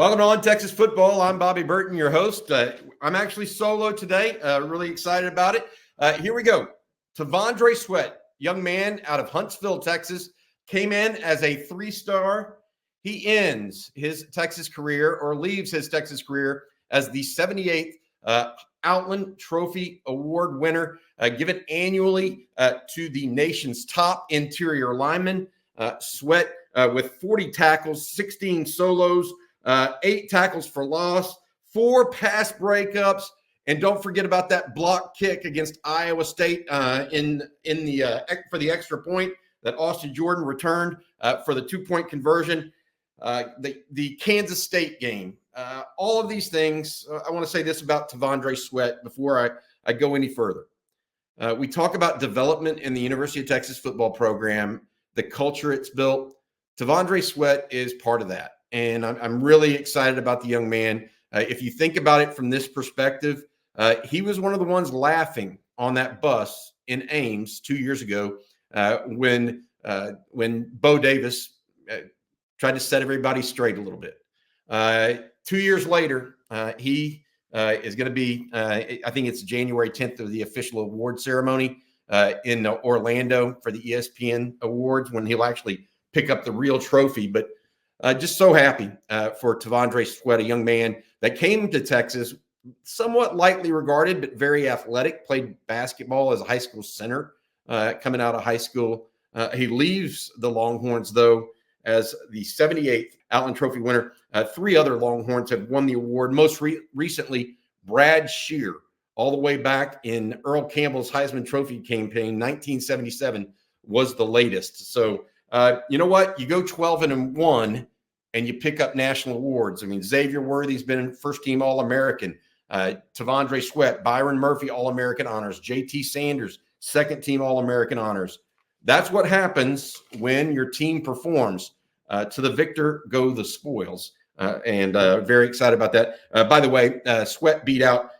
Welcome to On Texas Football. I'm Bobby Burton, your host. I'm actually solo today. Really excited about it. Here we go. T'Vondre Sweat, young man out of Huntsville, Texas, came in as a 3-star. He ends his Texas career, or leaves his Texas career, as the 78th Outland Trophy Award winner, given annually to the nation's top interior lineman. Sweat with 40 tackles, 16 solos, 8 tackles for loss, 4 pass breakups, and don't forget about that block kick against Iowa State in the for the extra point that Austin Jordan returned for the 2-point conversion. The Kansas State game, all of these things. I want to say this about T'Vondre Sweat before I go any further. We talk about development in the University of Texas football program, the culture it's built. T'Vondre Sweat is part of that. And I'm really excited about the young man. If you think about it from this perspective, he was one of the ones laughing on that bus in Ames 2 years ago when Bo Davis tried to set everybody straight a little bit. 2 years later, he is going to be, I think it's January 10th of the official award ceremony in Orlando for the ESPN Awards, when he'll actually pick up the real trophy. But just so happy for T'Vondre Sweat, a young man that came to Texas, somewhat lightly regarded, but very athletic, played basketball as a high school center coming out of high school. He leaves the Longhorns, though, as the 78th Outland Trophy winner. 3 other Longhorns have won the award. Most recently, Brad Shear, all the way back in Earl Campbell's Heisman Trophy campaign, 1977, was the latest. So, you know what? You go 12-1 and you pick up national awards. I mean, Xavier Worthy's been first-team All-American. T'Vondre Sweat, Byron Murphy, All-American honors. J.T. Sanders, second-team All-American honors. That's what happens when your team performs. To the victor go the spoils. And very excited about that. By the way, Sweat beat out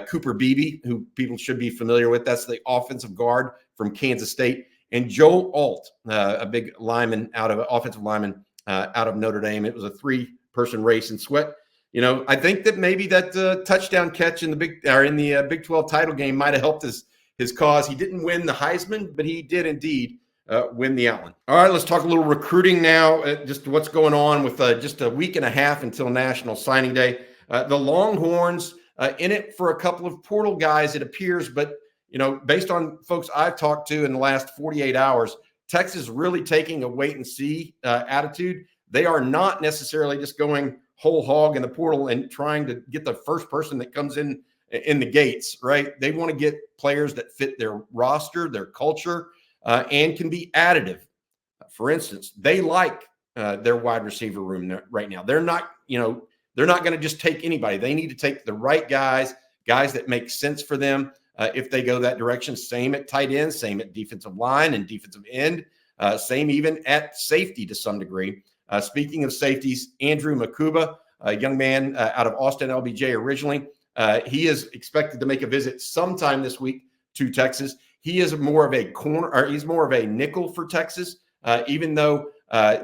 Cooper Beebe, who people should be familiar with. That's the offensive guard from Kansas State. And Joe Alt, a big lineman offensive lineman out of Notre Dame. It was a 3-person race. And Sweat, you know, I think that maybe that touchdown catch in the Big 12 title game might have helped his cause. He didn't win the Heisman, but he did indeed win the Outland. All right, let's talk a little recruiting now. Just what's going on with just a week and a half until National Signing Day. The Longhorns in it for a couple of portal guys, it appears, but you know, based on folks I've talked to in the last 48 hours, Texas really taking a wait and see attitude. They are not necessarily just going whole hog in the portal and trying to get the first person that comes in the gates, right? They want to get players that fit their roster, their culture, and can be additive. For instance, they like their wide receiver room right now. They're not going to just take anybody. They need to take the right guys that make sense for them. If they go that direction, same at tight end, same at defensive line and defensive end, same even at safety to some degree. Speaking of safeties, Andrew Makuba, a young man out of Austin LBJ originally, he is expected to make a visit sometime this week to Texas. He is more of a corner, or he's more of a nickel for Texas, even though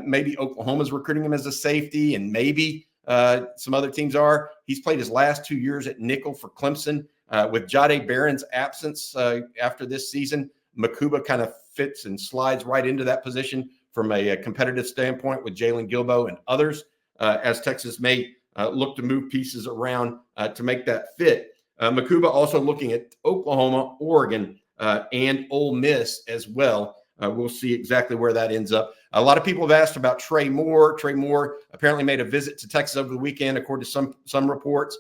maybe Oklahoma's recruiting him as a safety, and maybe some other teams are. He's played his last 2 years at nickel for Clemson. With Jahdae Barron's absence after this season, Makuba kind of fits and slides right into that position from a competitive standpoint with Jalen Gilbo and others, as Texas may look to move pieces around to make that fit. Makuba also looking at Oklahoma, Oregon, and Ole Miss as well. We'll see exactly where that ends up. A lot of people have asked about Trey Moore. Trey Moore apparently made a visit to Texas over the weekend, according to some reports.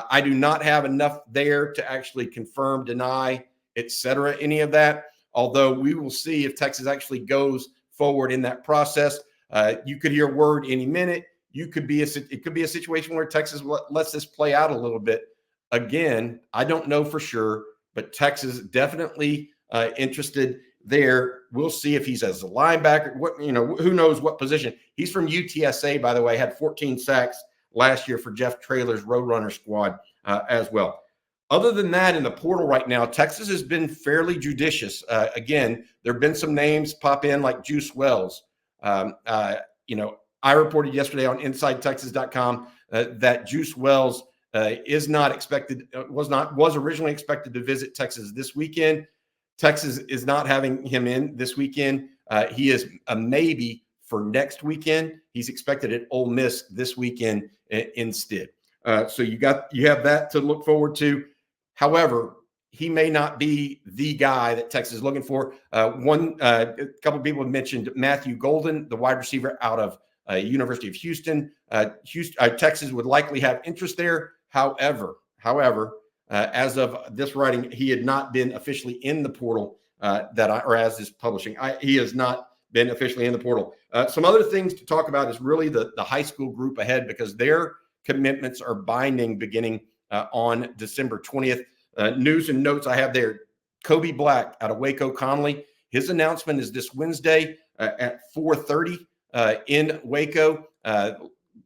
I do not have enough there to actually confirm, deny, etc., any of that, although we will see if Texas actually goes forward in that process. You could hear word any minute. It could be a situation where Texas lets this play out a little bit. Again, I don't know for sure, but Texas definitely interested there. We'll see if he's as a linebacker. Who knows what position. He's from UTSA, by the way, had 14 sacks last year for Jeff Traylor's Roadrunner squad as well. Other than that, in the portal right now, Texas has been fairly judicious. Again, there have been some names pop in like Juice Wells. I reported yesterday on InsideTexas.com that Juice Wells is not expected, was originally expected to visit Texas this weekend. Texas is not having him in this weekend. He is a maybe for next weekend. He's expected at Ole Miss this weekend instead. So you have that to look forward to. However, he may not be the guy that Texas is looking for. A couple of people have mentioned Matthew Golden, the wide receiver out of University of Houston. Texas would likely have interest there. However, as of this writing, he had not been officially in the portal as this publishing. He has not been officially in the portal. Some other things to talk about is really the high school group ahead, because their commitments are binding beginning on December 20th. News and notes I have there. Kobe Black out of Waco Conley. His announcement is this Wednesday at 4:30 in Waco.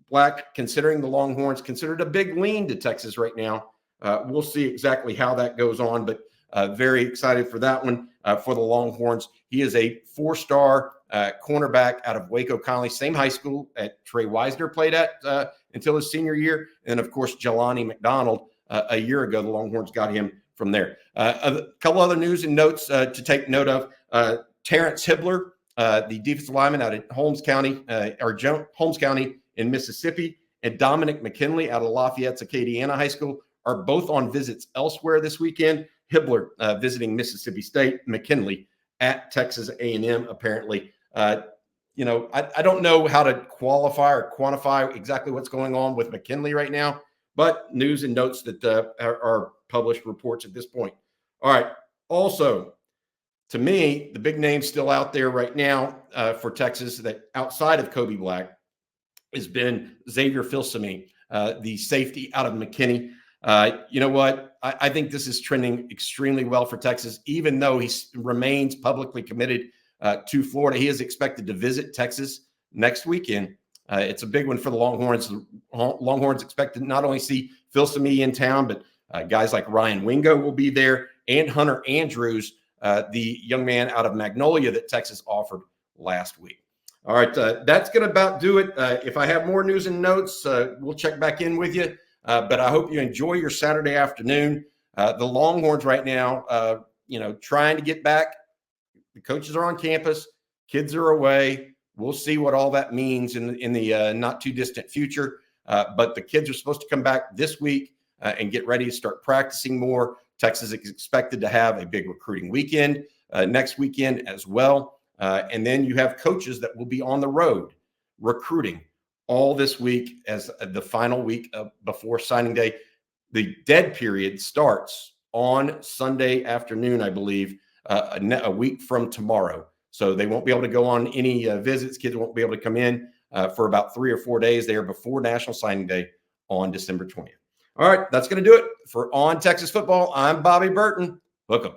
Black, considering the Longhorns, considered a big lean to Texas right now. We'll see exactly how that goes on, but very excited for that one for the Longhorns. He is a 4-star cornerback out of Waco Conley, same high school that Trey Wisner played at until his senior year. And, of course, Jelani McDonald a year ago. The Longhorns got him from there. A couple other news and notes to take note of. Terrence Hibbler, the defensive lineman out of Holmes County in Mississippi, and Dominic McKinley out of Lafayette's Acadiana High School are both on visits elsewhere this weekend. Hibbler visiting Mississippi State, McKinley at Texas A&M, apparently. I don't know how to qualify or quantify exactly what's going on with McKinley right now, but news and notes that are published reports at this point. All right. Also, to me, the big name still out there right now for Texas that outside of Kobe Black has been Xavier Filsaime, the safety out of McKinney. You know what? I think this is trending extremely well for Texas, even though he remains publicly committed to Florida. He is expected to visit Texas next weekend. It's a big one for the Longhorns. The Longhorns expect to not only see Filsaime in town, but guys like Ryan Wingo will be there, and Hunter Andrews, the young man out of Magnolia that Texas offered last week. All right, that's going to about do it. If I have more news and notes, we'll check back in with you. But I hope you enjoy your Saturday afternoon. The Longhorns right now, trying to get back. The coaches are on campus. Kids are away. We'll see what all that means in the not too distant future. But the kids are supposed to come back this week and get ready to start practicing more. Texas is expected to have a big recruiting weekend next weekend as well. And then you have coaches that will be on the road recruiting all this week as the final week before signing day. The dead period starts on Sunday afternoon, I believe, a week from tomorrow. So they won't be able to go on any visits. Kids won't be able to come in for about 3 or 4 days there before National Signing Day on December 20th. All right, that's going to do it for On Texas Football. I'm Bobby Burton. Hook 'em.